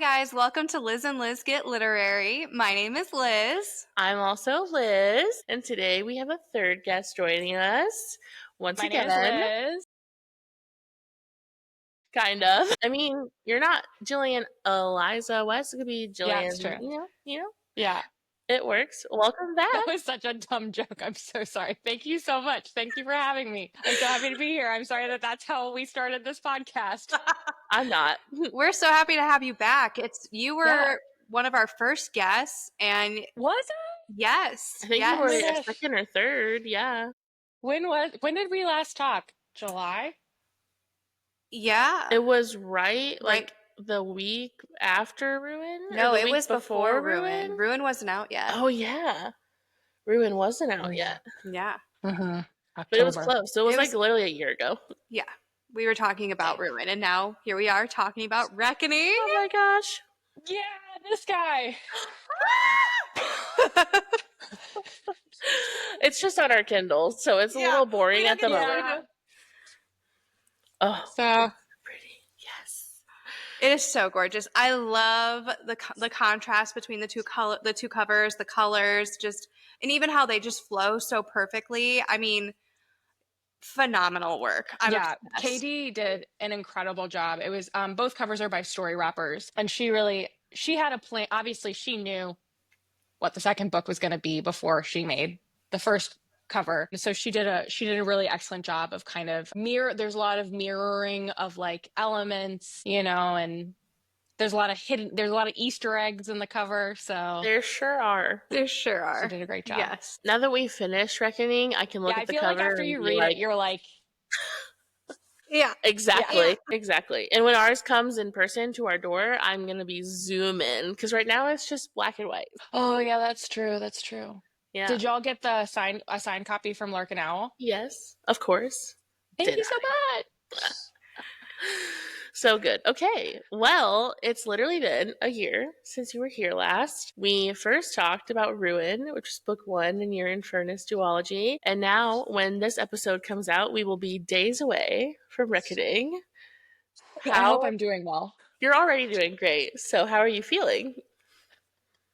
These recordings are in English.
guys, welcome to Liz and Liz Get Literary. My name is Liz. I'm also Liz, and today we have a third guest joining us. Once My again, name is Liz. Kind of. I mean, you're not Gillian Eliza West. It could be Gillian. Yeah, it's true. You know. Yeah, It works. Welcome back. that was such a dumb joke. I'm so sorry. Thank you so much. Thank you for having me. I'm so happy to be here. I'm sorry that that's how we started this podcast. I'm not. We're so happy to have you back. You were Yeah. one of our first guests, and Was it? yes, I think yes. you were Yes. a second or third. Yeah. When did we last talk? July? Yeah. It was right Right. like the week after Ruin. or No, the it week was before Ruin. Ruin wasn't out yet. Oh yeah, Ruin wasn't out Yeah. yet, Yeah. Mm-hmm. but it was close. So it was It like was- literally a year ago. Yeah. We were talking about Ruin, and now here we are talking about Reckoning. Oh my gosh. Yeah, this guy. It's just on our Kindle, so it's a Yeah, little boring we don't at the get to moment. read it. Oh, So pretty. Yes. It is so gorgeous. I love the contrast between the two covers, the colors, and even how they just flow so perfectly. I mean, phenomenal work. I'm obsessed. Katie did an incredible job. It was both covers are by Story Wrappers, and she had a plan. Obviously, she knew what the second book was going to be before she made the first cover. So she did a really excellent job of kind of there's a lot of mirroring of like elements, and there's a lot of Easter eggs in the cover. So There sure are. There sure are. she did a great job. Yes. Now that we finished Reckoning, I can look Yeah, at the I feel cover like after and you be read like, it, you're like, Yeah. exactly, exactly. And when ours comes in person to our door, I'm going to be zoom in because right now it's just black and white. oh yeah, that's true. That's true. Yeah. Did y'all get a signed copy from Lark and Owl? Yes, of course. Thank Did you so much. So good. Okay. Well, it's literally been a year since you were here last. We first talked about Ruin, which is book 1 in your Infernis Duology. And now, when this episode comes out, we will be days away from Reckoning. I hope I'm doing well. You're already doing great. So, how are you feeling?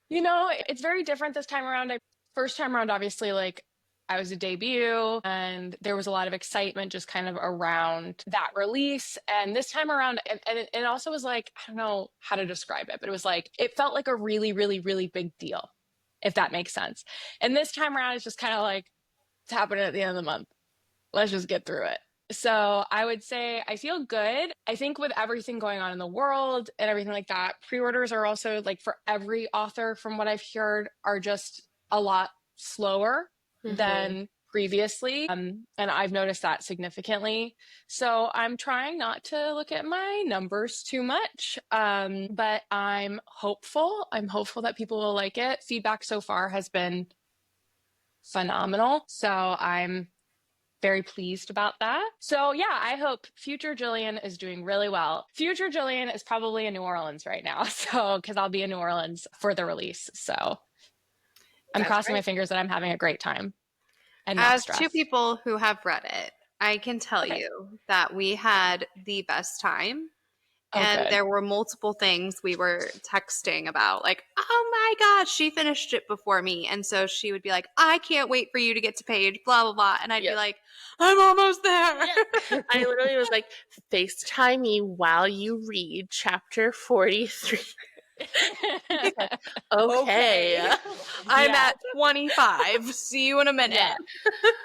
It's very different this time around. First time around, obviously, like I was a debut and there was a lot of excitement just kind of around that release. And this time around, and it also was like, I don't know how to describe it, but it was like, it felt like a really, really, really big deal, if that makes sense. And this time around, it's just kind of like, it's happening at the end of the month. Let's just get through it. So I would say I feel good. I think with everything going on in the world and everything like that, pre-orders are also like for every author, from what I've heard, are just a lot slower than previously. And I've noticed that significantly. So I'm trying not to look at my numbers too much. But I'm hopeful. I'm hopeful that people will like it. Feedback so far has been phenomenal. So I'm very pleased about that. So yeah, I hope future Gillian is doing really well. Future Gillian is probably in New Orleans right now. So, because I'll be in New Orleans for the release. So I'm crossing my fingers that I'm having a great time. And As not two people who have read it, I can tell you that we had the best time. And there were multiple things we were texting about, like, oh my gosh, she finished it before me. And so she would be like, I can't wait for you to get to page, blah, blah, blah. And I'd be like, I'm almost there. Yeah. I literally was like, FaceTime me while you read chapter 43. Okay. I'm at 25. See you in a minute.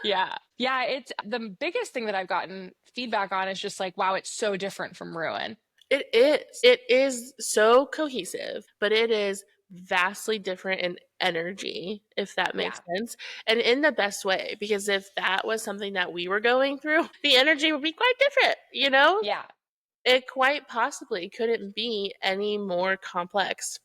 Yeah. It's the biggest thing that I've gotten feedback on is just like, wow, it's so different from Ruin. It is. It is so cohesive, but it is vastly different in energy, if that makes sense. And in the best way, because if that was something that we were going through, the energy would be quite different, Yeah. It quite possibly couldn't be any more complex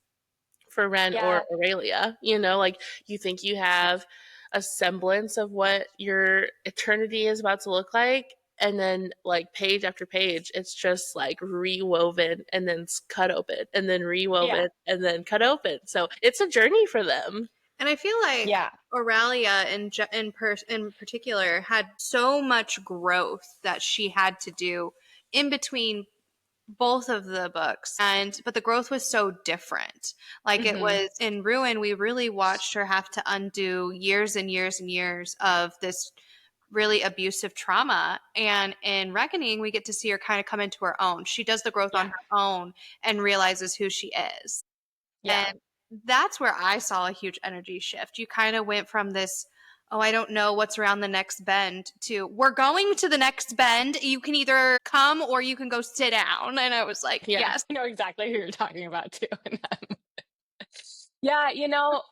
for Ren or Aurelia. Like you think you have a semblance of what your eternity is about to look like, and then like page after page, it's just like rewoven and then cut open and then rewoven and then cut open. So it's a journey for them. And I feel like Aurelia in particular had so much growth that she had to do in between both of the books, but the growth was so different. Like it was in Ruin, we really watched her have to undo years and years and years of this really abusive trauma, and in Reckoning we get to see her kind of come into her own. She does the growth on her own and realizes who she is. And that's where I saw a huge energy shift. You kind of went from this, oh, I don't know what's around the next bend, to we're going to the next bend. You can either come or you can go sit down. And I was like, yes. I know exactly who you're talking about too. Yeah, you know,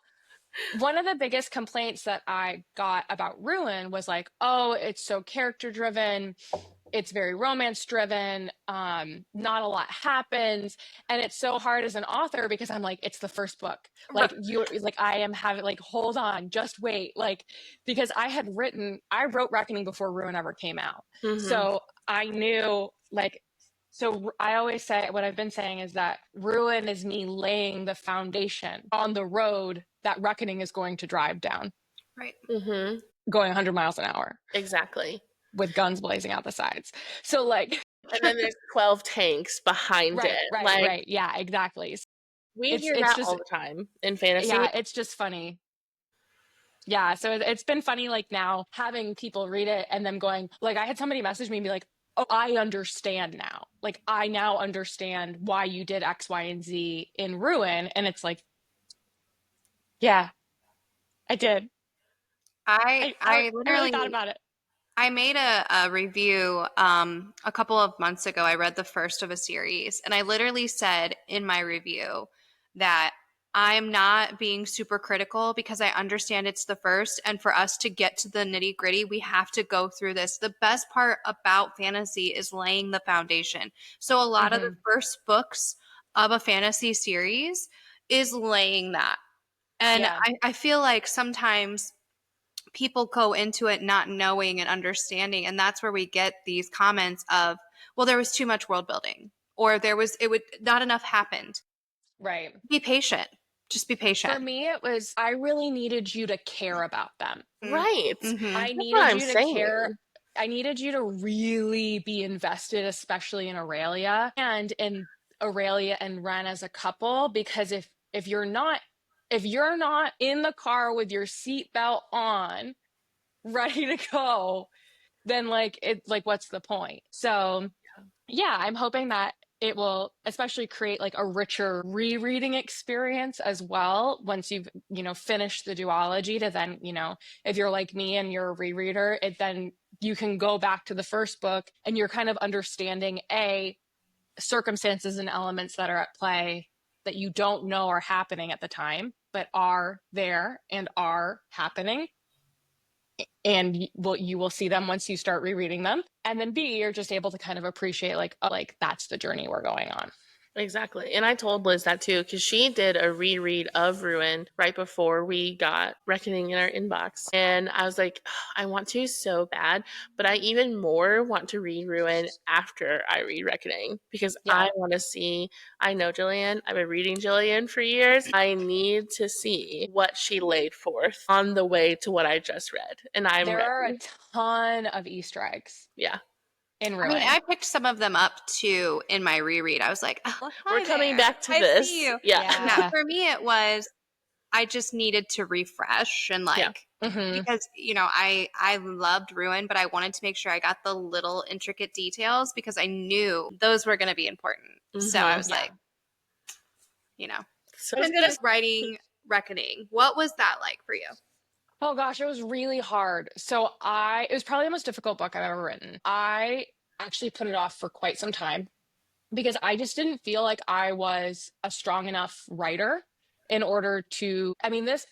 one of the biggest complaints that I got about Ruin was like, oh, it's so character driven. It's very romance driven. Not a lot happens. And it's so hard as an author because I'm like, it's the first book. Like I am having like, hold on, just wait. Like, because I wrote Reckoning before Ruin ever came out. So I knew so I always say, what I've been saying is that Ruin is me laying the foundation on the road that Reckoning is going to drive down. Right. Going 100 miles an hour. Exactly. With guns blazing out the sides. So like, and then there's 12 tanks behind it. Right. Yeah, exactly. We hear that all the time in fantasy. Yeah, it's just funny. Yeah, so it's been funny, like now having people read it and them going, like I had somebody message me and be like, oh, I understand now. Like I now understand why you did X, Y, and Z in Ruin. And it's like, yeah, I did. I literally thought about it. I made a review a couple of months ago. I read the first of a series, and I literally said in my review that I'm not being super critical because I understand it's the first, and for us to get to the nitty-gritty, we have to go through this. The best part about fantasy is laying the foundation. So a lot of the first books of a fantasy series is laying that. And I feel like sometimes people go into it not knowing and understanding, and that's where we get these comments of, well, there was too much world building, or not enough happened. Right. Be patient. Just be patient. For me, it was, I really needed you to care about them. Right. I needed you to care. I needed you to really be invested, especially in Aurelia and in Aurelia and Ren as a couple, because if you're not in the car with your seatbelt on, ready to go, then what's the point? So yeah, I'm hoping that it will especially create like a richer rereading experience as well once you've, finished the duology, to then, if you're like me and you're a rereader, then you can go back to the first book and you're kind of understanding circumstances and elements that are at play that you don't know are happening at the time, but are there and are happening. And you will see them once you start rereading them. And then B, you're just able to kind of appreciate that's the journey we're going on. Exactly. And I told Liz that too, because she did a reread of Ruin right before we got Reckoning in our inbox. And I was like, oh, I want to so bad, but I even more want to read Ruin after I read Reckoning, because I want to see, I know Gillian, I've been reading Gillian for years. I need to see what she laid forth on the way to what I just read. And there are a ton of Easter eggs. Yeah. I mean, I picked some of them up too in my reread. I was like, oh, we're coming back to this. I see you. Yeah. For me, it was, I just needed to refresh and because, I loved Ruin, but I wanted to make sure I got the little intricate details because I knew those were going to be important. So I was like, so I'm just writing Reckoning. What was that like for you? Oh gosh, it was really hard. So it was probably the most difficult book I've ever written. I actually put it off for quite some time because I just didn't feel like I was a strong enough writer in order to,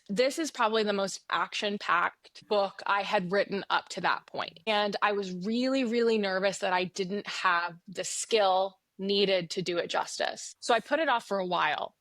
this is probably the most action-packed book I had written up to that point. And I was really, really nervous that I didn't have the skill needed to do it justice. So I put it off for a while.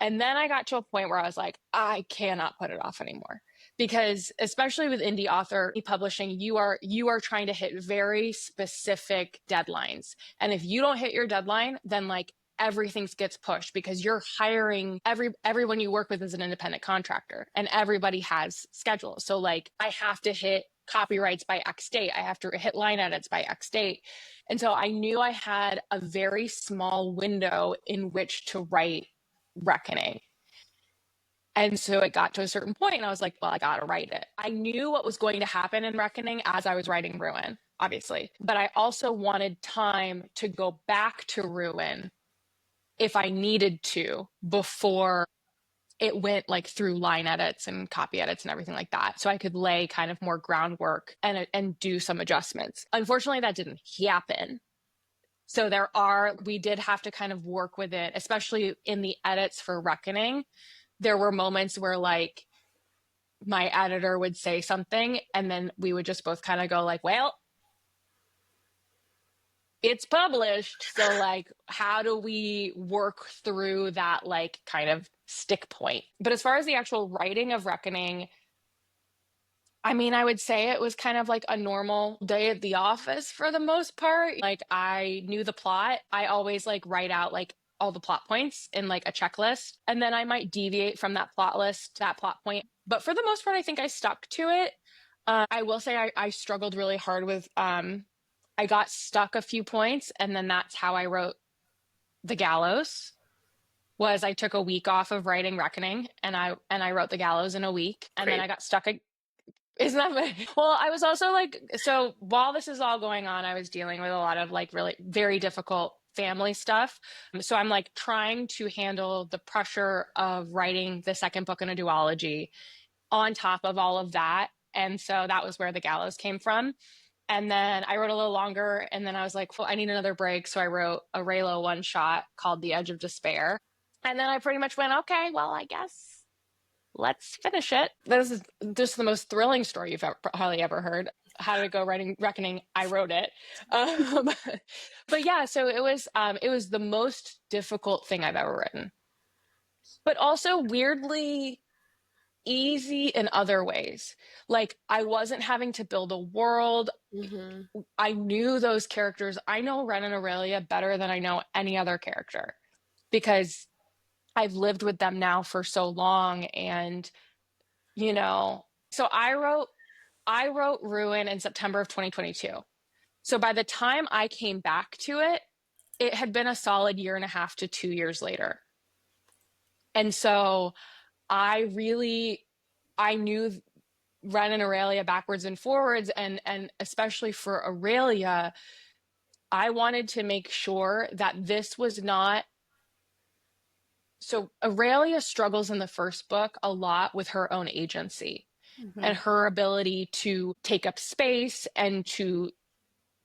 And then I got to a point where I was like, I cannot put it off anymore. Because especially with indie author publishing, you are trying to hit very specific deadlines. And if you don't hit your deadline, then everything gets pushed because you're hiring everyone you work with is an independent contractor and everybody has schedules. So I have to hit copyrights by X date. I have to hit line edits by X date. And so I knew I had a very small window in which to write Reckoning. And so it got to a certain point and I was like, well, I got to write it. I knew what was going to happen in Reckoning as I was writing Ruin, obviously. But I also wanted time to go back to Ruin if I needed to before it went like through line edits and copy edits and everything like that. So I could lay kind of more groundwork and do some adjustments. Unfortunately, that didn't happen. So we did have to kind of work with it, especially in the edits for Reckoning. There were moments where like my editor would say something and then we would just both kind of go like, well, it's published. So like, how do we work through that like kind of stick point? But as far as the actual writing of Reckoning, I mean, I would say it was kind of like a normal day at the office for the most part. Like I knew the plot. I always like write out like all the plot points in like a checklist. And then I might deviate from that plot list, that plot point. But for the most part, I think I stuck to it. I will say I struggled really hard with, I got stuck a few points. And then that's how I wrote The Gallows. Was I took a week off of writing Reckoning and I wrote The Gallows in a week. And Great. then I got stuck. Isn't that funny? Well, I was also like, so while this is all going on, I was dealing with a lot of like really very difficult family stuff. So I'm like trying to handle the pressure of writing the second book in a duology on top of all of that. And so that was where The Gallows came from. And then I wrote a little longer and then I was like, well, I need another break. So I wrote a Raylo one shot called The Edge of Despair. And then I pretty much went, okay, well, I guess let's finish it. This is just the most thrilling story you've probably ever heard. How did it go writing Reckoning? I wrote it. But yeah, so it was the most difficult thing I've ever written. But also weirdly easy in other ways. Like I wasn't having to build a world. Mm-hmm. I knew those characters. I know Ren and Aurelia better than I know any other character because I've lived with them now for so long. And, you know, so I wrote Ruin in September of 2022. So by the time I came back to it, it had been a solid 1.5 to 2 years later. And so I knew Ren and Aurelia backwards and forwards. And especially for Aurelia, I wanted to make sure that this was not. So Aurelia struggles in the first book a lot with her own agency and her ability to take up space and to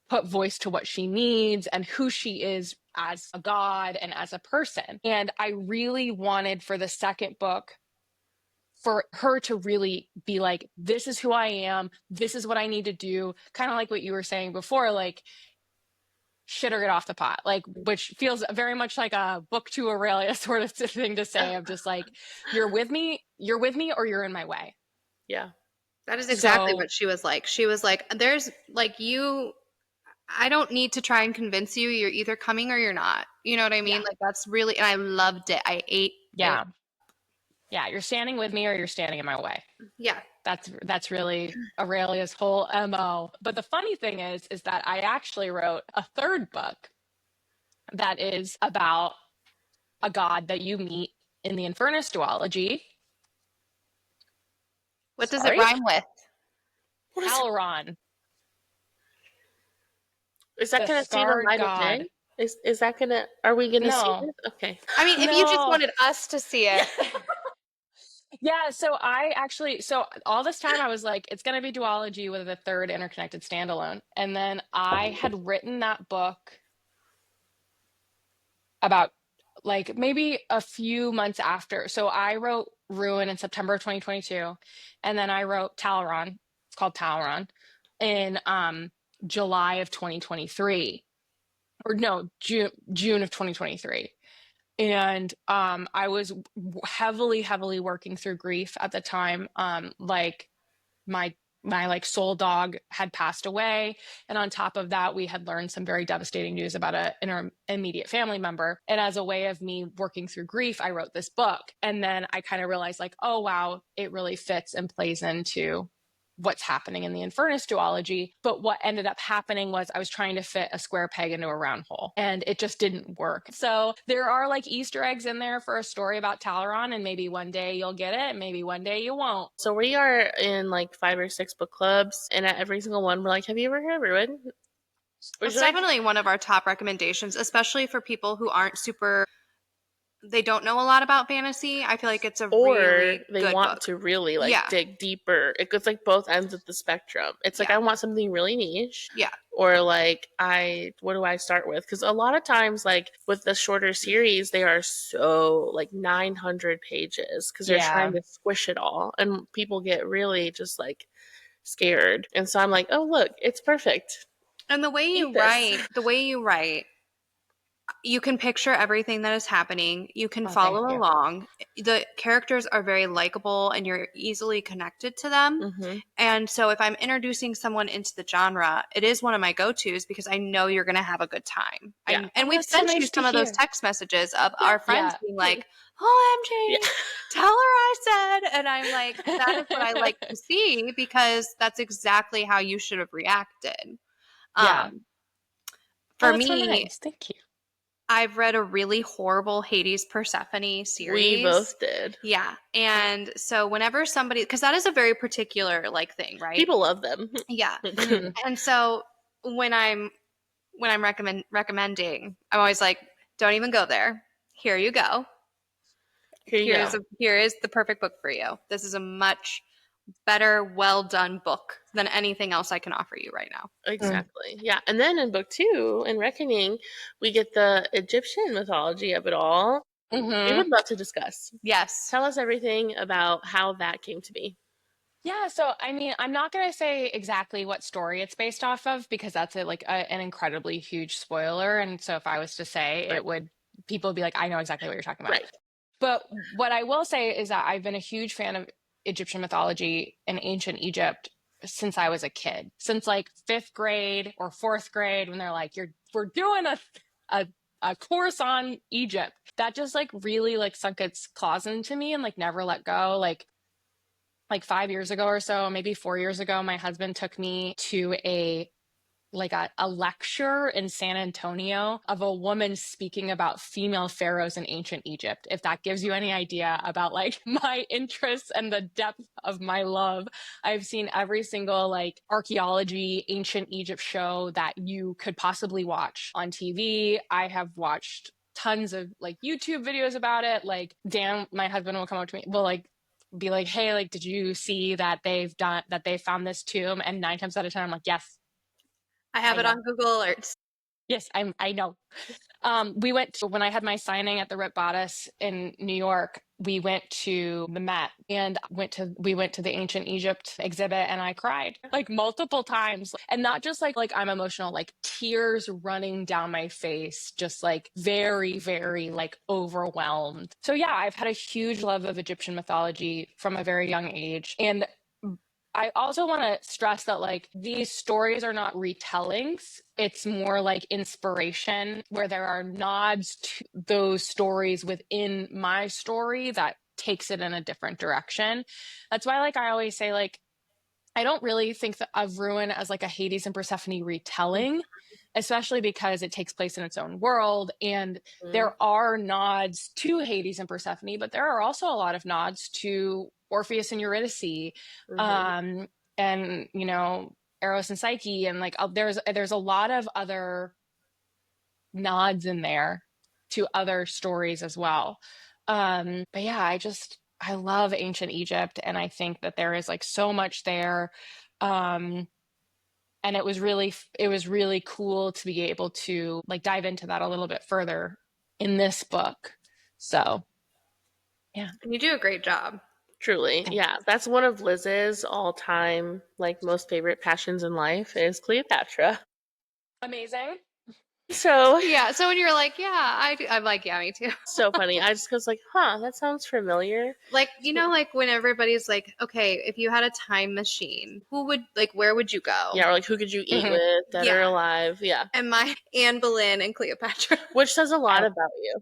put voice to what she needs and who she is as a god and as a person. And I really wanted for the second book for her to really be like, this is who I am. This is what I need to do. Kind of like what you were saying before, like shit or get off the pot, like, which feels very much like a book to Aurelia sort of thing to say of just like, you're with me or you're in my way. Yeah. That is exactly what she was like. She was like, there's like I don't need to try and convince you. You're either coming or you're not. You know what I mean? Yeah. Like that's really, and I loved it. I ate it. Yeah, you're standing with me or you're standing in my way. Yeah. That's really Aurelia's whole MO. But the funny thing is that I actually wrote a third book that is about a god that you meet in the Infernis Duology. What does it rhyme with? Talron. Is that going to see the light of day? Is that going to, are we going to see it? Okay. I mean, if you just wanted us to see it. Yeah, so all this time I was like, it's going to be duology with a third interconnected standalone. And then I had written that book about like maybe a few months after. So I wrote Ruin in September of 2022. And then I wrote Talron. It's called Talron in July of 2023. Or no, June of 2023. And I was heavily working through grief at the time. Like my like soul dog had passed away, and on top of that, we had learned some very devastating news about an immediate family member. And as a way of me working through grief, I wrote this book. And then I kind of realized like, oh wow, it really fits and plays into what's happening in the Infernis Duology. But what ended up happening was I was trying to fit a square peg into a round hole, and it just didn't work. So there are like Easter eggs in there for a story about Talaron, and maybe one day you'll get it, and maybe one day you won't. So we are in like 5 or 6 book clubs, and at every single one, we're like, have you ever heard of Ruin? It's definitely one of our top recommendations, especially for people who aren't they don't know a lot about fantasy. I feel like it's a really they good want book. to really like dig deeper. It goes like both ends of the spectrum. It's like I want something really niche. Yeah. Or like what do I start with? Because a lot of times, like with the shorter series, they are so like 900 pages because they're trying to squish it all, and people get really just like scared. And so I'm like, oh look, it's perfect. And the way you write, you can picture everything that is happening. You can follow along. The characters are very likable and you're easily connected to them. Mm-hmm. And so if I'm introducing someone into the genre, it is one of my go-tos because I know you're going to have a good time. Yeah. And we've sent you some of those text messages of our friends being like, OMG, tell her I said. And I'm like, that is what I like to see because that's exactly how you should have reacted. For me, so nice. Thank you. I've read a really horrible Hades Persephone series. We both did. Yeah. And so whenever somebody, because that is a very particular like thing, right? People love them. Yeah. And so when I'm recommending, I'm always like, don't even go there. Here you go. Here is the perfect book for you. This is a much better, well done book than anything else I can offer you right now. Exactly. Yeah. And then in book 2, in Reckoning, we get the Egyptian mythology of it all. We would love to discuss. Yes. Tell us everything about how that came to be. Yeah, so I mean, I'm not going to say exactly what story it's based off of because that's an incredibly huge spoiler. And so if I was to say people would be like, I know exactly what you're talking about. Right. But what I will say is that I've been a huge fan of Egyptian mythology and ancient Egypt since I was a kid, since like 5th grade or 4th grade, when they're like, we're doing a course on Egypt. That just like really like sunk its claws into me and like never let go. Like 5 years ago or so, maybe 4 years ago, my husband took me to a lecture in San Antonio of a woman speaking about female pharaohs in ancient Egypt. If that gives you any idea about like my interests and the depth of my love, I've seen every single like archaeology, ancient Egypt show that you could possibly watch on TV. I have watched tons of like YouTube videos about it. Like Dan, my husband, will come up to me, be like, hey, like, did you see that they found this tomb? And 9 times out of 10, I'm like, yes. I have it on Google Alerts. Yes, I know. When I had my signing at the Rip Bodice in New York, we went to the Met and we went to the ancient Egypt exhibit, and I cried like multiple times, and not just like I'm emotional, like tears running down my face, just like very, very like overwhelmed. So yeah, I've had a huge love of Egyptian mythology from a very young age. And I also want to stress that like these stories are not retellings. It's more like inspiration where there are nods to those stories within my story that takes it in a different direction. That's why like I always say like I don't really think of Ruin as like a Hades and Persephone retelling, especially because it takes place in its own world. And there are nods to Hades and Persephone, but there are also a lot of nods to Orpheus and Eurydice, and, you know, Eros and Psyche. And like, there's a lot of other nods in there to other stories as well. But yeah, I love ancient Egypt, and I think that there is like so much there. And it was really cool to be able to like dive into that a little bit further in this book. So yeah. And you do a great job. Truly. Yeah. That's one of Liz's all-time like most favorite passions in life is Cleopatra. Amazing. So yeah, so when you're like, I'm like, yeah, me too. So funny. I just was like, that sounds familiar. Like, you know, like when everybody's like, okay, if you had a time machine, where would you go? Yeah, or like who could you eat with, dead or alive? Yeah. And my Anne Boleyn and Cleopatra. Which says a lot about you.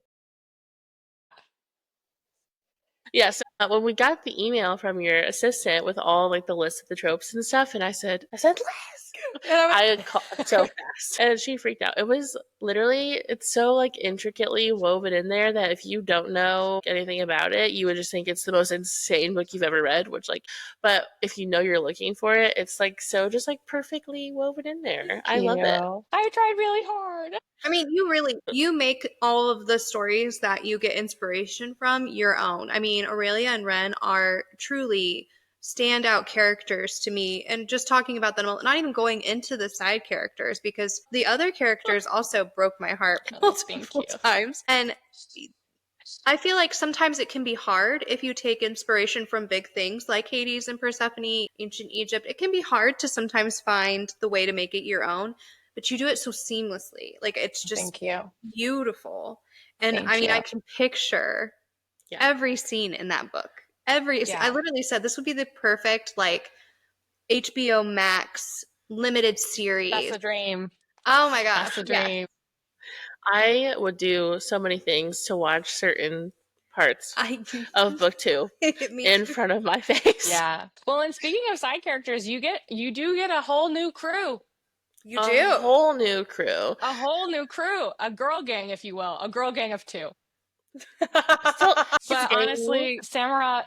Yeah, so when we got the email from your assistant with all like the list of the tropes and stuff, and I said, Liz, I called so fast, and she freaked out. It was literally, it's so like intricately woven in there that if you don't know anything about it, you would just think it's the most insane book you've ever read. Which like, but if you know you're looking for it, it's like so just like perfectly woven in there. I love it. I tried really hard. I mean, you make all of the stories that you get inspiration from your own. I mean, Aurelia and Ren are truly standout characters to me. And just talking about them, not even going into the side characters, because the other characters also broke my heart multiple times. And I feel like sometimes it can be hard if you take inspiration from big things like Hades and Persephone, ancient Egypt. It can be hard to sometimes find the way to make it your own, but you do it so seamlessly. Like it's just beautiful. And I mean, I can picture every scene in that book. I literally said this would be the perfect like HBO Max limited series. That's a dream. Oh my gosh. That's a dream. Yes. I would do so many things to watch certain parts of book 2 in front of my face. Yeah. Well, and speaking of side characters, you do get a whole new crew. You do. A whole new crew. A whole new crew. A girl gang, if you will. A girl gang of 2. But honestly, Samara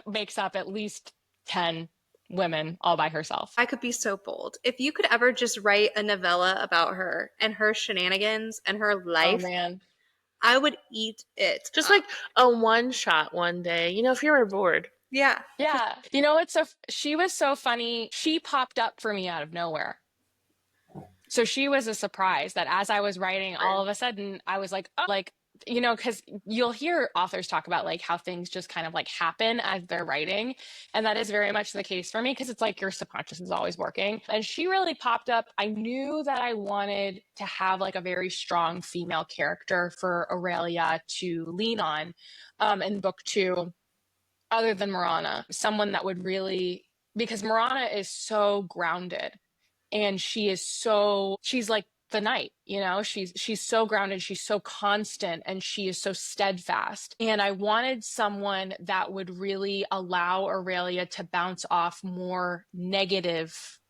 makes up at least 10 women all by herself. I could be so bold. If you could ever just write a novella about her and her shenanigans and her life, oh man, I would eat it. Just like a one shot one day, you know, if you were bored. Yeah. Yeah. You know, she was so funny. She popped up for me out of nowhere. So she was a surprise that as I was writing, all of a sudden I was like, oh, like, you know, because you'll hear authors talk about like how things just kind of like happen as they're writing. And that is very much the case for me because it's like your subconscious is always working. And she really popped up. I knew that I wanted to have like a very strong female character for Aurelia to lean on in book 2, other than Marana. Someone that would really, because Marana is so grounded and she's like the knight, you know, she's so grounded, she's so constant, and she is so steadfast. And I wanted someone that would really allow Aurelia to bounce off more negative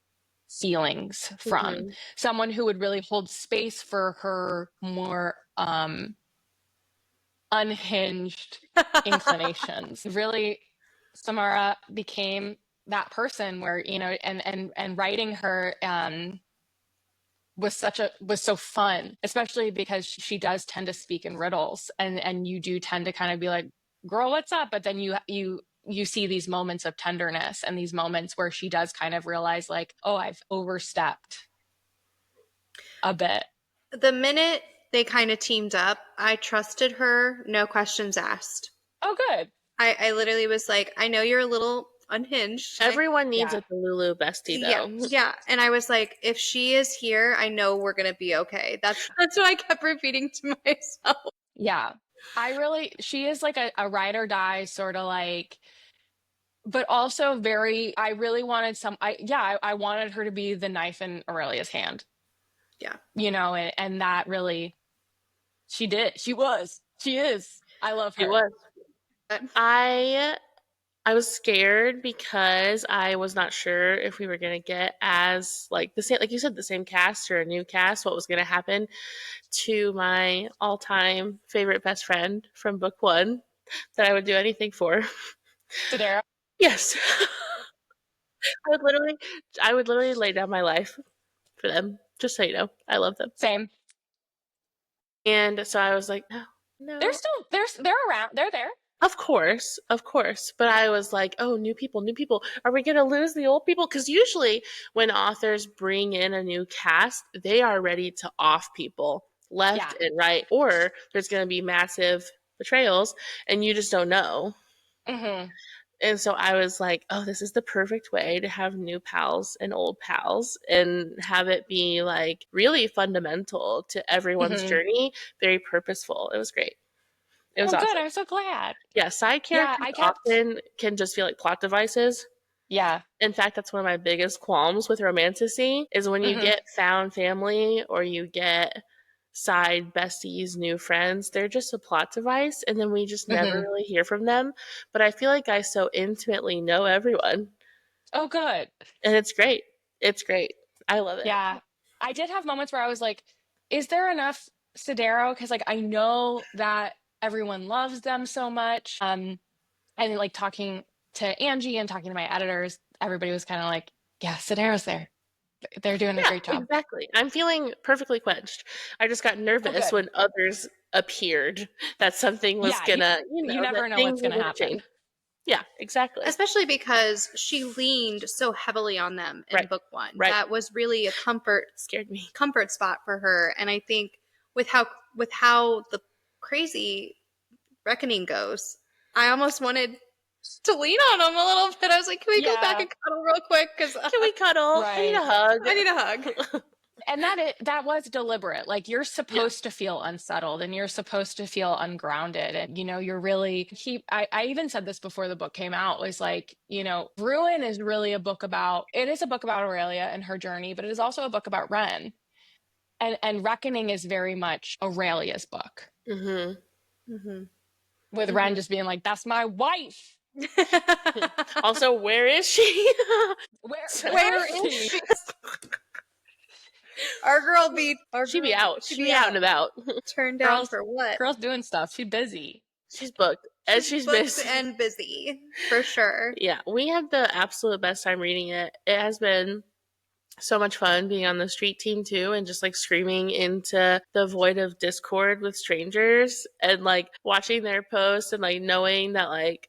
feelings from someone who would really hold space for her more unhinged inclinations. Really, Samara became that person where, you know, and writing her was so fun, especially because she does tend to speak in riddles, and you do tend to kind of be like, girl, what's up? But then you see these moments of tenderness and these moments where she does kind of realize like, oh, I've overstepped a bit. The minute they kind of teamed up, I trusted her, no questions asked. Oh, good. I literally was like, I know you're a little unhinged. Everyone needs a Delulu bestie, though. Yeah. And I was like, if she is here, I know we're gonna be okay. That's what I kept repeating to myself. Yeah. She is like a ride or die sort of like, but also I really wanted I wanted her to be the knife in Aurelia's hand. Yeah. You know, and that really, she did. She is. I love her. She was. I was scared because I was not sure if we were going to get as like the same, like you said, the same cast or a new cast, what was going to happen to my all-time favorite best friend from book 1 that I would do anything for. Sedera? Yes. I would literally lay down my life for them. Just so you know, I love them. Same. And so I was like, no. They're around. They're there. Of course. But I was like, oh, new people. Are we going to lose the old people? Because usually when authors bring in a new cast, they are ready to off people left and right, or there's going to be massive betrayals and you just don't know. Mm-hmm. And so I was like, oh, this is the perfect way to have new pals and old pals and have it be like really fundamental to everyone's journey, very purposeful. It was great. It was awesome. Good. I'm so glad. Yeah, side characters often can just feel like plot devices. Yeah. In fact, that's one of my biggest qualms with romantasy is when you get found family or you get side besties, new friends. They're just a plot device, and then we just never really hear from them. But I feel like I so intimately know everyone. Oh, good. And it's great. It's great. I love it. Yeah. I did have moments where I was like, is there enough Sidero? Because like I know that everyone loves them so much. And like talking to Angie and talking to my editors, everybody was kind of like, yeah, Sidero's there. They're doing a Yeah, great job. exactly. I'm feeling perfectly quenched. I just got nervous when others appeared that something was gonna, you never that know things what's were gonna gonna happen. change. Yeah, exactly. Especially because she leaned so heavily on them in book one. Right. That was really a Scared me. comfort spot for her. And I think with how the crazy reckoning goes, I almost wanted to lean on him a little bit. I was like, can we go back and cuddle real quick? Because Can we cuddle? Right. I need a hug. I need a hug. And that was deliberate. Like you're supposed to feel unsettled and you're supposed to feel ungrounded. And, you're really, I even said this before the book came out, was like, Ruin is really it is a book about Aurelia and her journey, but it is also a book about Ren. And Reckoning is very much Aurelia's book. With Ren just being like, that's my wife. Also, where is she? Where is she? Our girl be She be out. She be out and about. Turned down for what? Girl's doing stuff. She's busy. She's booked. And she's busy. And busy, for sure. Yeah, we had the absolute best time reading it. It has been so much fun being on the street team too, and just like screaming into the void of Discord with strangers and like watching their posts and like knowing that like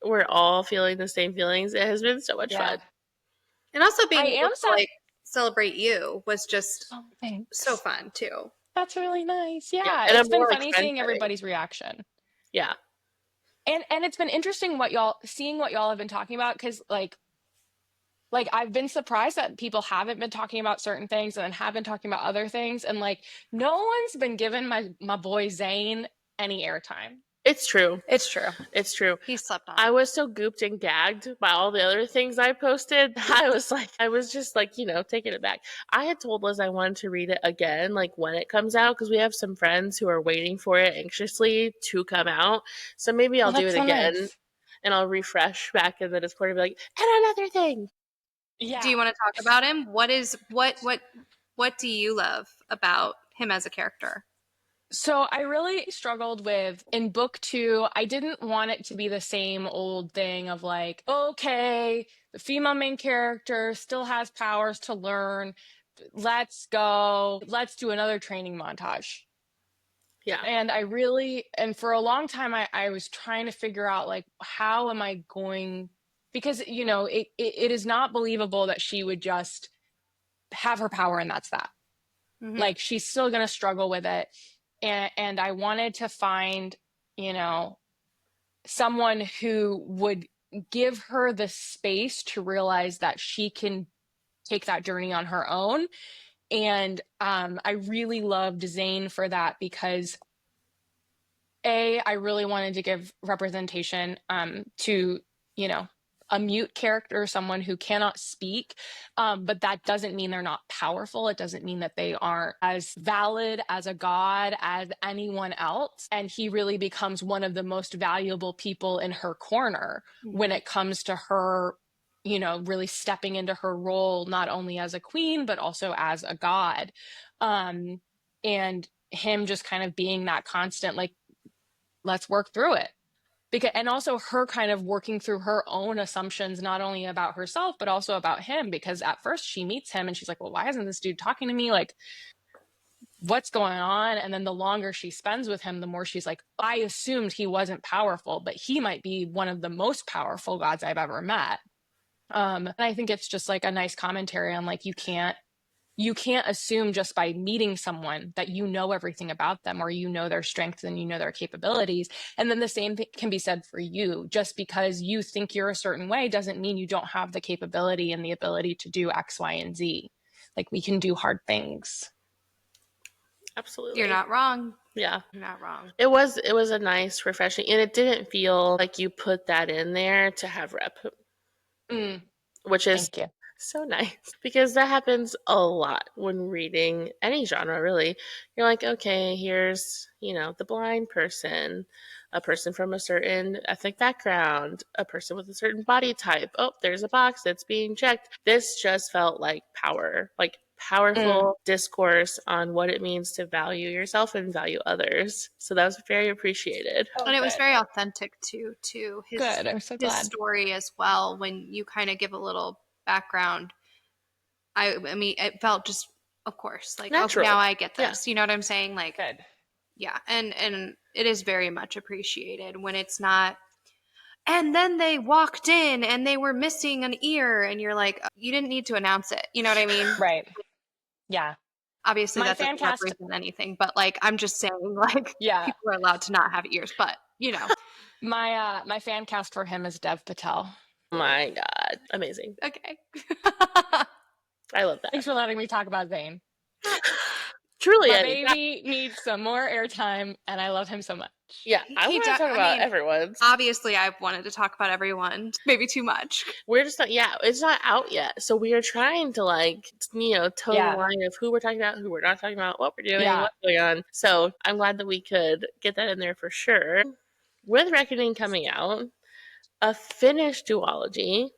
we're all feeling the same feelings. It has been so much fun. And also being able to like celebrate you was just so fun too. That's really nice. Yeah. And it's been funny seeing everybody's reaction. Yeah. And it's been interesting seeing what y'all have been talking about, because like I've been surprised that people haven't been talking about certain things and then have been talking about other things, and like no one's been giving my boy Zane any airtime. It's true. It's true. It's true. He slept on. I was so gooped and gagged by all the other things I posted. I was just like, taking it back. I had told Liz I wanted to read it again, like when it comes out, because we have some friends who are waiting for it anxiously to come out. So maybe I'll do it again and I'll refresh back in the Discord and be like, and another thing. Yeah. Do you want to talk about him? What do you love about him as a character? So I really struggled with, in book 2, I didn't want it to be the same old thing of like, okay, the female main character still has powers to learn. Let's go. Let's do another training montage. Yeah. And for a long time, I was trying to figure out like, how am I going, because, it is not believable that she would just have her power and that's that. Mm-hmm. Like she's still going to struggle with it. And I wanted to find, someone who would give her the space to realize that she can take that journey on her own. And I really loved Zane for that, because I really wanted to give representation to, a mute character, someone who cannot speak, but that doesn't mean they're not powerful. It doesn't mean that they aren't as valid as a god as anyone else. And he really becomes one of the most valuable people in her corner when it comes to her, really stepping into her role, not only as a queen, but also as a god. And him just kind of being that constant, like, let's work through it. And also her kind of working through her own assumptions, not only about herself, but also about him, because at first she meets him and she's like, well, why isn't this dude talking to me? Like, what's going on? And then the longer she spends with him, the more she's like, I assumed he wasn't powerful, but he might be one of the most powerful gods I've ever met. And I think it's just like a nice commentary on like, you can't assume just by meeting someone that you know everything about them, or their strengths and their capabilities. And then the same thing can be said for you. Just because you think you're a certain way doesn't mean you don't have the capability and the ability to do X, Y, and Z. Like, we can do hard things. Absolutely. You're not wrong. Yeah. You're not wrong. It was a nice, refreshing, and it didn't feel like you put that in there to have rep. Which is So nice. Because that happens a lot when reading any genre, really. You're like, okay, here's, the blind person, a person from a certain ethnic background, a person with a certain body type. Oh, there's a box that's being checked. This just felt like power, like powerful discourse on what it means to value yourself and value others. So that was very appreciated. And it was very authentic to his Good. I'm so glad. story as well. When you kind of give a little background, I mean, it felt just, of course, like, natural. Okay, now I get this. Yeah. You know what I'm saying? Like, Good. Yeah, and it is very much appreciated when it's not. And then they walked in and they were missing an ear, and you're like, you didn't need to announce it. You know what I mean? Right. Yeah. Obviously, My that fan doesn't cast. represent anything, but like, I'm just saying, like, Yeah. people are allowed to not have ears, but My fan cast for him is Dev Patel. Oh my God. Amazing. Okay. I love that. Thanks for letting me talk about Zane. Truly, my baby needs some more airtime, and I love him so much. Yeah, I want to talk about everyone. Obviously, I've wanted to talk about everyone, maybe too much. We're just not, it's not out yet. So we are trying to toe the line of who we're talking about, who we're not talking about, what we're doing, what's going on. So I'm glad that we could get that in there for sure. With Reckoning coming out, a Infernis Duology,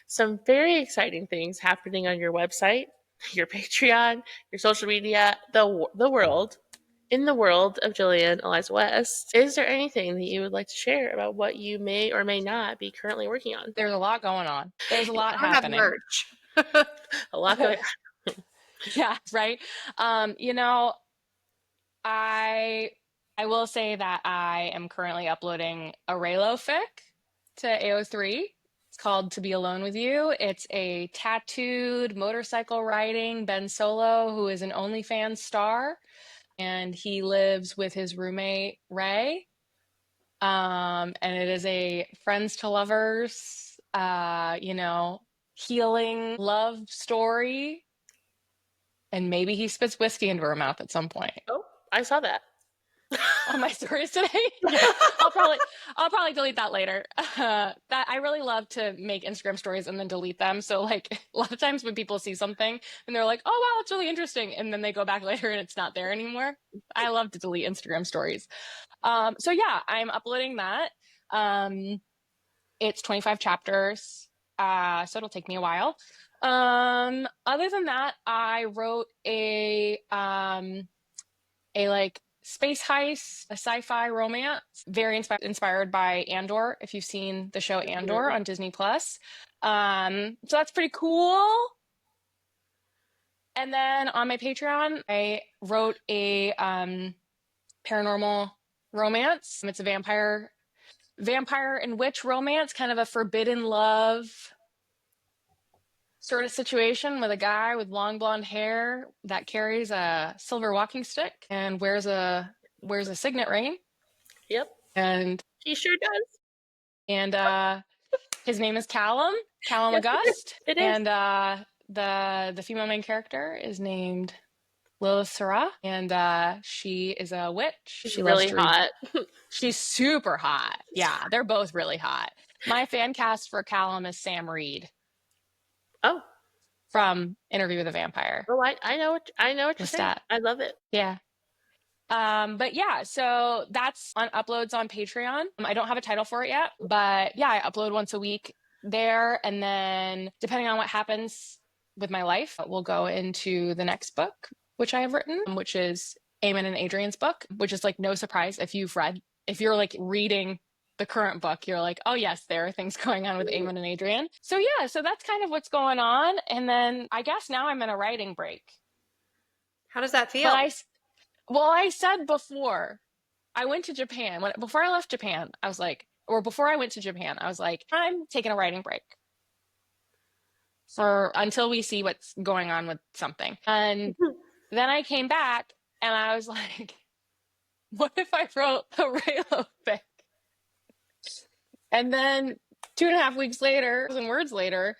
some very exciting things happening on your website, your Patreon, your social media, the world. In the world of Gillian Eliza West, is there anything that you would like to share about what you may or may not be currently working on? There's a lot going on. There's a lot happening. A lot going on. Yeah, right. I will say that I am currently uploading a Raylo fic to AO3. It's called To Be Alone With You. It's a tattooed motorcycle riding Ben Solo who is an OnlyFans star, and he lives with his roommate Ray. And it is a friends to lovers, healing love story. And maybe he spits whiskey into her mouth at some point. Oh, I saw that on my stories today. Yeah, I'll probably delete that later. That I really love to make Instagram stories and then delete them. So like a lot of times when people see something and they're like, "Oh wow, it's really interesting," and then they go back later and it's not there anymore. I love to delete Instagram stories. So yeah, I'm uploading that. It's 25 chapters, so it'll take me a while. Other than that, I wrote a like space heist, a sci-fi romance, very inspired by Andor, if you've seen the show Andor on Disney Plus. So that's pretty cool. And then on my Patreon, I wrote a paranormal romance. It's a vampire and witch romance, kind of a forbidden love sort of situation with a guy with long blonde hair that carries a silver walking stick and wears a signet ring. Yep. And he sure does. And his name is Callum August. It is. And the female main character is named Lilith Sarah, and she is a witch. She's really hot. She's super hot. Yeah, they're both really hot. My fan cast for Callum is Sam Reed. Oh, from Interview with a Vampire. Oh, I know what you're saying. I love it. Yeah. But yeah, so that's on uploads on Patreon. I don't have a title for it yet, but yeah, I upload once a week there, and then depending on what happens with my life, we'll go into the next book, which I have written, which is Eamon and Adrian's book, which is like no surprise if you're like reading the current book, you're like, oh yes, there are things going on with Eamon and Adrian. So yeah, so that's kind of what's going on. And then I guess now I'm in a writing break. How does that feel? I said before I went to Japan, before I left Japan, I was like, before I went to Japan, I was like, I'm taking a writing break until we see what's going on with something. And then I came back and I was like, what if I wrote a Raylo fic? And then 2.5 weeks later, and words later,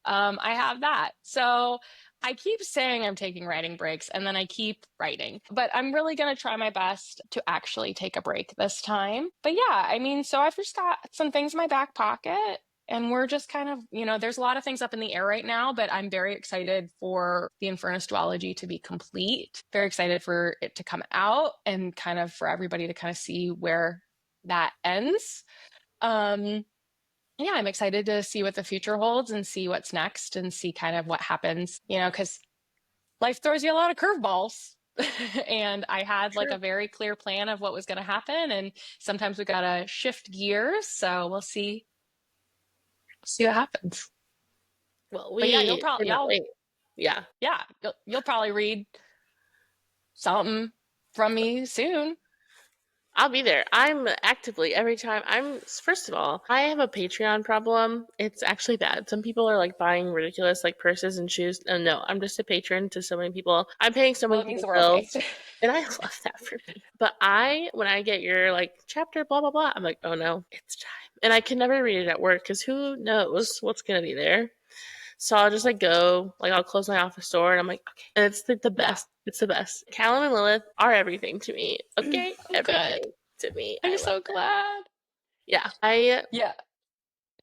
I have that. So I keep saying I'm taking writing breaks, and then I keep writing. But I'm really going to try my best to actually take a break this time. But yeah, I mean, so I've just got some things in my back pocket. And we're just kind of, there's a lot of things up in the air right now, but I'm very excited for the Infernis Duology to be complete. Very excited for it to come out and kind of for everybody to kind of see where that ends. Yeah, I'm excited to see what the future holds and see what's next and see kind of what happens, because life throws you a lot of curveballs. And I had like a very clear plan of what was going to happen. And sometimes we got to shift gears. So we'll see what happens. Well, But yeah, cannot wait. Yeah. Yeah, you'll probably read something from me soon. I'll be there. I'm actively every time. First of all, I have a Patreon problem. It's actually bad. Some people are like buying ridiculous like purses and shoes. And no, I'm just a patron to so many people. I'm paying so many It means the people's world to me. bills. And I love that for me. But when I get your like chapter, blah, blah, blah, I'm like, oh no, it's time. And I can never read it at work because who knows what's going to be there. So I'll just like go, like I'll close my office door and I'm like, okay. And it's like the best. Yeah. It's the best. Callum and Lilith are everything to me. Okay? Everything to me. I'm so glad. Yeah. Yeah.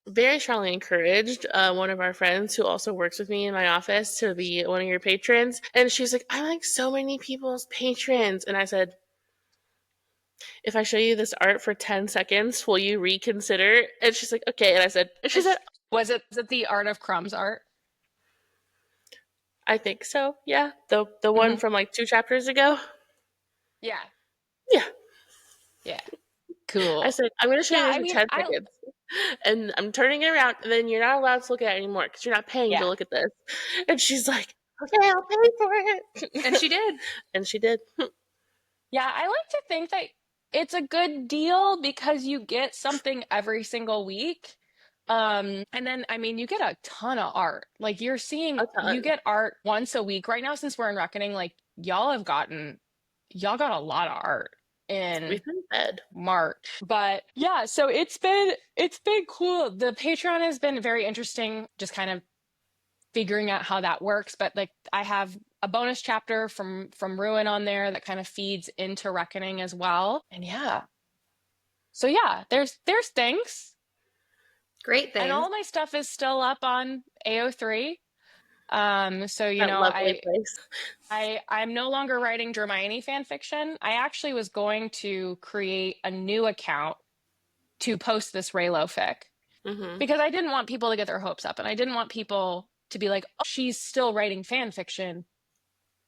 Very strongly encouraged one of our friends who also works with me in my office to be one of your patrons. And she's like, I like so many people's patrons. And I said, if I show you this art for 10 seconds, will you reconsider? And she's like, okay. And I said, she said, was it the Art of Crumbs art? I think so. Yeah. The one from like 2 chapters ago. Yeah. Yeah. Yeah. Cool. I said, I'm going to show you this in 10 seconds. And I'm turning it around, and then you're not allowed to look at it anymore because you're not paying to look at this. And she's like, okay, I'll pay for it. And she did. And she did. Yeah, I like to think that it's a good deal because you get something every single week. And then, I mean, you get a ton of art. Like you get art once a week. Right now, since we're in Reckoning, like y'all got a lot of art We've been fed. March. But yeah, so it's been cool. The Patreon has been very interesting, just kind of figuring out how that works. But like I have a bonus chapter from Ruin on there that kind of feeds into Reckoning as well. And yeah. So yeah, there's things. Great things. And all my stuff is still up on AO3. So I'm no longer writing Hermione fan fiction. I actually was going to create a new account to post this Raylo fic because I didn't want people to get their hopes up, and I didn't want people to be like, "Oh, she's still writing fan fiction.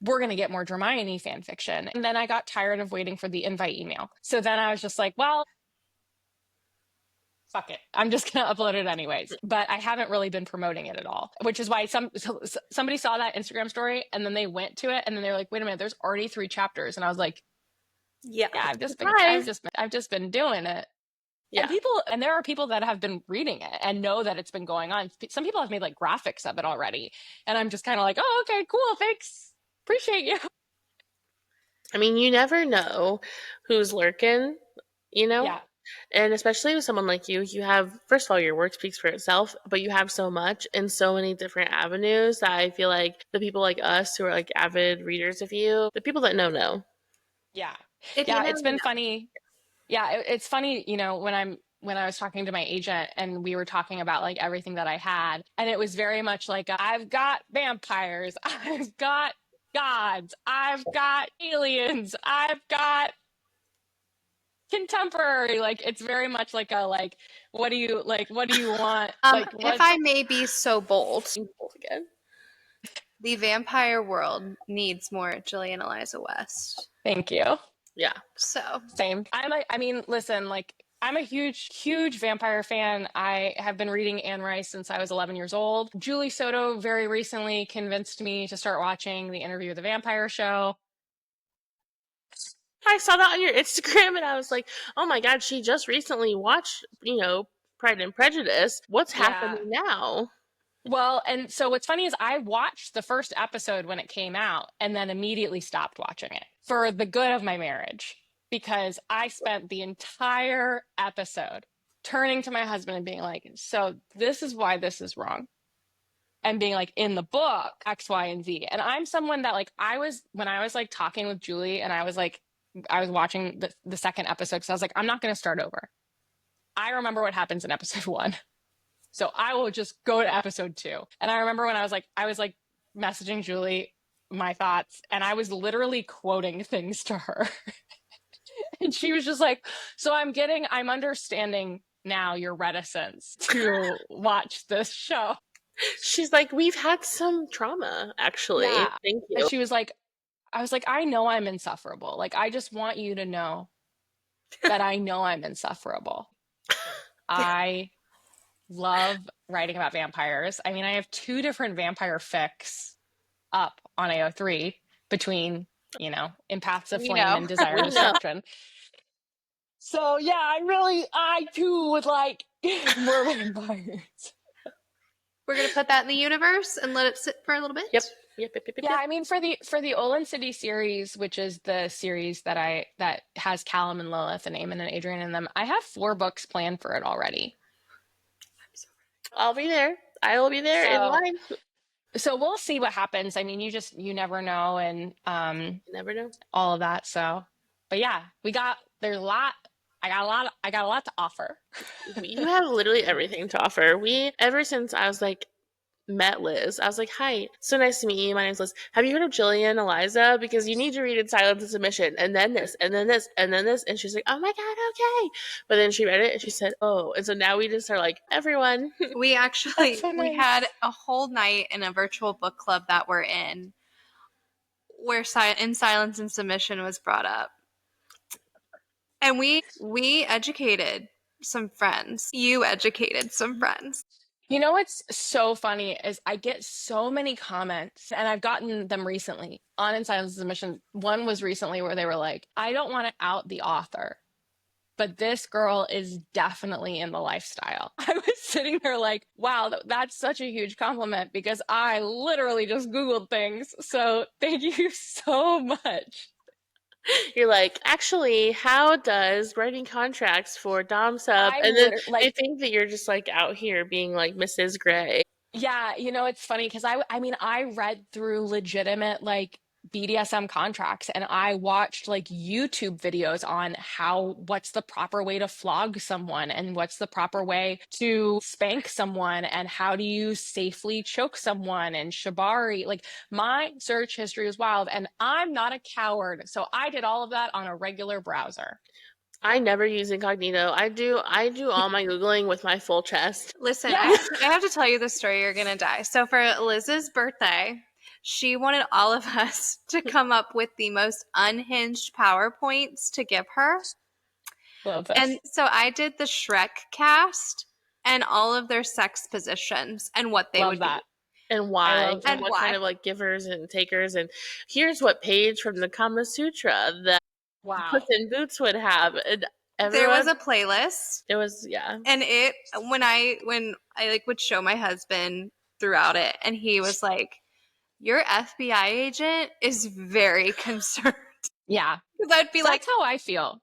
We're gonna get more Hermione fan fiction." And then I got tired of waiting for the invite email. So then I was just like, "Well, fuck it. I'm just going to upload it anyways." But I haven't really been promoting it at all, which is why somebody saw that Instagram story and then they went to it and then they're like, wait a minute, there's already 3 chapters. And I was like, yeah, I've just been doing it. Yeah. And there are people that have been reading it and know that it's been going on. Some people have made like graphics of it already. And I'm just kind of like, oh, okay, cool. Thanks. Appreciate you. I mean, you never know who's lurking, Yeah. And especially with someone like you have, first of all, your work speaks for itself, but you have so much in so many different avenues that I feel like the people like us who are like avid readers of you, the people that know. Yeah. It's been funny. Yeah, it's funny, when I was talking to my agent and we were talking about like everything that I had, and it was very much like, I've got vampires, I've got gods, I've got aliens, I've got contemporary. Like it's very much like what do you want? If I may be so bold again, the vampire world needs more Gillian Eliza West. Thank you. Yeah. So same. Listen, like I'm a huge vampire fan. I have been reading Anne Rice since I was 11 years old. Julie Soto very recently convinced me to start watching the Interview with the Vampire show. I saw that on your Instagram and I was like, oh my God, she just recently watched, Pride and Prejudice. What's happening now? Well, and so what's funny is I watched the first episode when it came out and then immediately stopped watching it for the good of my marriage, because I spent the entire episode turning to my husband and being like, so this is why this is wrong. And being like, in the book, X, Y, and Z. And I'm someone that when I was like talking with Julie and I was watching the second episode because I was like, I'm not going to start over. I remember what happens in episode 1. So I will just go to episode 2. And I remember when I was like messaging Julie my thoughts, and I was literally quoting things to her. And she was just like, so I'm understanding now your reticence to watch this show. She's like, we've had some trauma, actually. Yeah. Thank you. And she was like, I was like, I know I'm insufferable. Like, I just want you to know that I know I'm insufferable. I love writing about vampires. I mean, I have 2 different vampire fics up on AO3 between, Empaths of Flame and Desire Destruction. So yeah, I too would like more vampires. We're gonna put that in the universe and let it sit for a little bit. Yep. Yeah, I mean for the Olin City series, which is the series that has Callum and Lilith and Eamon and Adrian in them, I have 4 books planned for it already. I'll be there. I will be there in line. So we'll see what happens. I mean, you never know, and you never know all of that. So, but yeah, there's a lot. I got a lot to offer. You have literally everything to offer. Ever since I was like, met Liz, I was like, hi, so nice to meet you. My name's Liz. Have you heard of Gillian Eliza? Because you need to read In Silence and Submission, and then this, and then this, and then this. And she's like, oh my God, okay. But then she read it and she said, oh. And so now we just are like, everyone. We actually, we had a whole night in a virtual book club that we're in where In Silence and Submission was brought up. And we educated some friends. You educated some friends. You know what's so funny is I get so many comments, and I've gotten them recently on In Silence and Submission. One was recently where they were like, I don't want to out the author, but this girl is definitely in the lifestyle. I was sitting there like, wow, that's such a huge compliment because I literally just Googled things. So thank you so much. You're like, actually, how does writing contracts for Dom Sub? And then they think that you're just like out here being like Mrs. Gray. Yeah, it's funny because I read through legitimate like BDSM contracts, and I watched like YouTube videos on what's the proper way to flog someone and what's the proper way to spank someone and how do you safely choke someone and shibari. Like my search history is wild, and I'm not a coward, so I did all of that on a regular browser. I never use incognito. I do all my Googling with my full chest. Listen, yeah. I have to tell you the story. You're going to die. So for Liz's birthday, she wanted all of us to come up with the most unhinged PowerPoints to give her. Love this. And so I did the Shrek cast and all of their sex positions and what they would that. Be. And why. And what kind of like givers and takers. And here's what page from the Kama Sutra that Puss in Boots would have. And there was a playlist. It was, yeah. And when I like would show my husband throughout it, and he was like, your FBI agent is very concerned. Yeah. Because I'd be like, that's how I feel.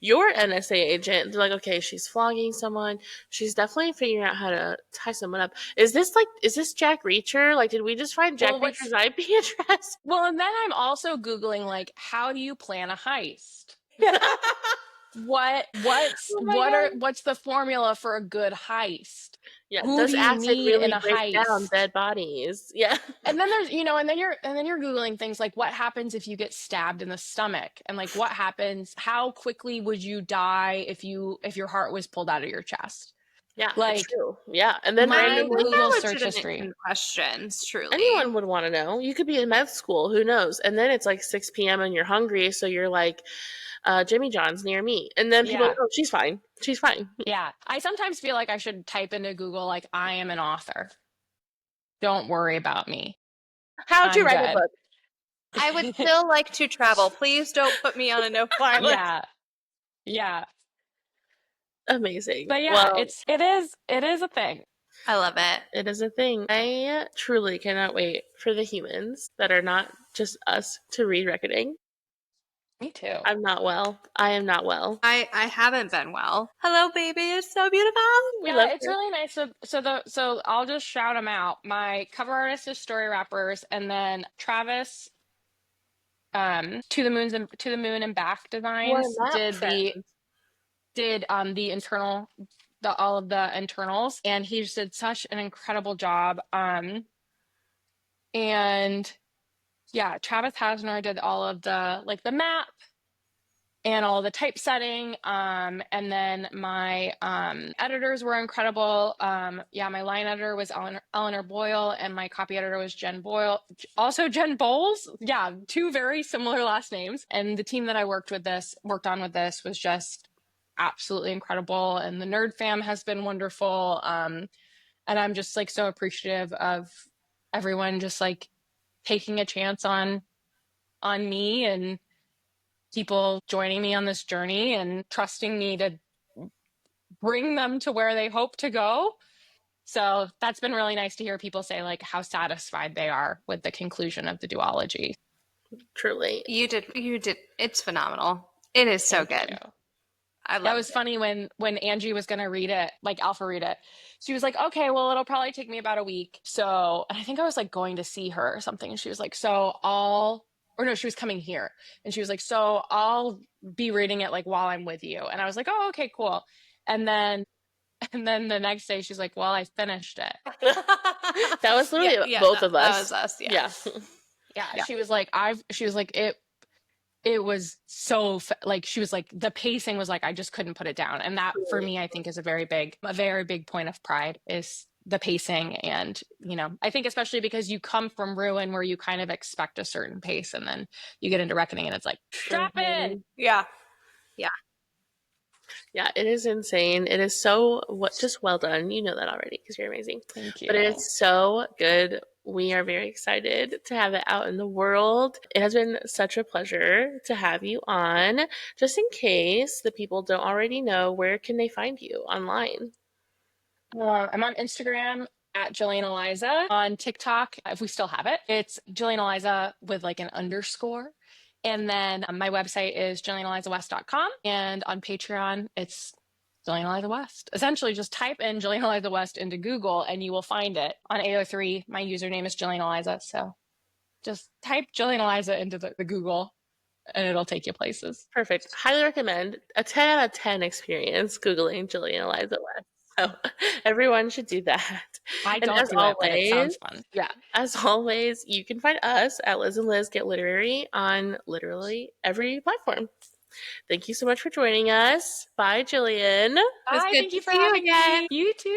Your NSA agent, they're like, okay, she's flogging someone. She's definitely figuring out how to tie someone up. Is this Jack Reacher? Like, did we just find Jack Reacher's IP address? Well, and then I'm also Googling, like, how do you plan a heist? What's the formula for a good heist? Yeah, does acid really break down dead bodies? Yeah. And then there's, and then you're Googling things like what happens if you get stabbed in the stomach, and like what happens, how quickly would you die if your heart was pulled out of your chest? Yeah, like true. Yeah, and then my Google search history questions. Truly, anyone would want to know. You could be in med school, who knows? And then it's like 6 p.m. and you're hungry, so you're like, Jimmy John's near me, and then people, oh, she's fine. She's fine. Yeah, I sometimes feel like I should type into Google like, I am an author. Don't worry about me. How'd you write a book? I would still like to travel. Please don't put me on a no-fly list. Yeah. Amazing. But yeah, it is a thing. I love it. It is a thing. I truly cannot wait for the humans that are not just us to read Reckoning. Me too. I'm not well. I am not well. I haven't been well. Hello, baby. It's so beautiful. It's really nice. So I'll just shout them out. My cover artist is Story Wrappers, and then Travis, To the Moon and Back Designs did the internal all of the internals, and he just did such an incredible job. And yeah, Travis Hasner did all of the the map and all the typesetting. And then my editors were incredible. Yeah, my line editor was Eleanor Boyle, and my copy editor was Jen Boyle. Also Jen Bowles. Yeah, two very similar last names. And the team that I worked on with this was just absolutely incredible. And the Nerd Fam has been wonderful. And I'm just so appreciative of everyone just taking a chance on me, and people joining me on this journey and trusting me to bring them to where they hope to go. So that's been really nice to hear people say how satisfied they are with the conclusion of the duology. Truly. You did. It's phenomenal. It is so good. You. I love it. That was funny when Angie was going to read it, Alpha read it. She was like, okay, well, it'll probably take me about a week. So, and I think I was going to see her or something. And she was like, she was coming here. And she was like, so I'll be reading it while I'm with you. And I was like, oh, okay, cool. And then the next day she's like, well, I finished it. That was literally both of us. That was us. Yeah. Yeah. She was like, it was so she was like, the pacing was I just couldn't put it down. And that for me, I think is a very big point of pride, is the pacing. And, I think especially because you come from Ruin where you kind of expect a certain pace, and then you get into Reckoning and it's drop it. Yeah. Yeah, it is insane. It is so just well done. You know that already because you're amazing. Thank you. But it is so good. We are very excited to have it out in the world. It has been such a pleasure to have you on. Just in case the people don't already know, where can they find you online? I'm on Instagram at Gillian Eliza. On TikTok, if we still have it, it's Gillian Eliza with an underscore. And then my website is GillianElizaWest.com. And on Patreon, it's Gillian Eliza West. Essentially, just type in Gillian Eliza West into Google and you will find it. On AO3, my username is Gillian Eliza. So just type Gillian Eliza into the Google and it'll take you places. Perfect. Highly recommend. A 10 out of 10 experience Googling Gillian Eliza West. So everyone should do that. I don't do it, but it sounds fun. Yeah. As always, you can find us at Liz and Liz Get Literary on literally every platform. Thank you so much for joining us. Bye, Gillian. Bye. Thank you for having me. You too.